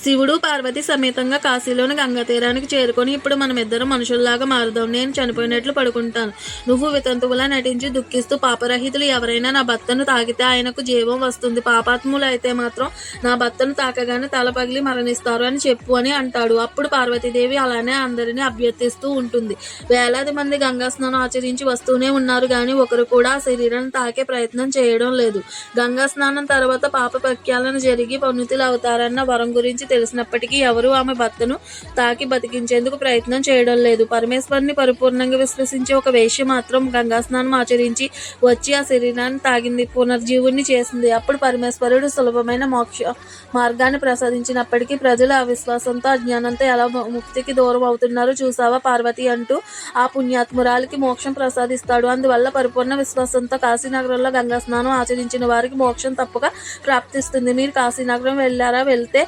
శివుడు పార్వతి సమేతంగా కాశీలోని గంగా తీరానికి చేరుకొని, ఇప్పుడు మనమిద్దరం మనుషుల్లాగా మారుదాం. నేను చనిపోయినట్లు పడుకుంటాను. నువ్వు వితంతువులా నటించి దుఃఖిస్తూ, పాపరహితులు ఎవరైనా నా భర్తను తాకితే ఆయనకు జీవం వస్తుంది, పాపాత్ములు అయితే మాత్రం నా భర్తను తాకగానే తల పగిలి మరణిస్తారు అని చెప్పు అని అంటాడు. అప్పుడు పార్వతీదేవి అలానే అందరినీ అభ్యర్థిస్తూ ఉంటుంది. వేలాది మంది గంగా స్నానం ఆచరించి వస్తూనే ఉన్నారు గాని ఒకరు కూడా ఆ శరీరాన్ని తాకే ప్రయత్నం చేయడం లేదు. గంగా స్నానం తర్వాత పాప ప్రఖ్యాళన జరిగి పునీతులు అవుతారన్న వరం గురించి తెలిసినప్పటికీ ఎవరూ ఆమె భర్తను తాకి బతికించేందుకు ప్రయత్నం చేయడం లేదు. పరమేశ్వరుని పరిపూర్ణంగా విశ్వసించే ఒక వేశ్య మాత్రం గంగా స్నానం ఆచరించి వచ్చి ఆ శరీరాన్ని తాగింది, పునర్జీవుణ్ణి చేసింది. అప్పుడు పరమేశ్వరుడు సులభమైన మోక్ష మార్గాన్ని ప్రసాదించినప్పటికీ ప్రజలు ఆ విశ్వాసంతో, అజ్ఞానంతో ఎలా ముక్తికి దూరం అవుతున్నారో చూసావా పార్వతి అంటూ ఆ పుణ్యాత్మురాలికి మోక్షం ప్రసాదిస్తాడు. అందువల్ల పరిపూర్ణ విశ్వాసంతో కాశీనగరంలో గంగా స్నానం ఆచరించిన వారికి మోక్షం తప్పక ప్రాప్తిస్తుంది. మీరు కాశీనగరం వెళ్ళారా? వెళ్తే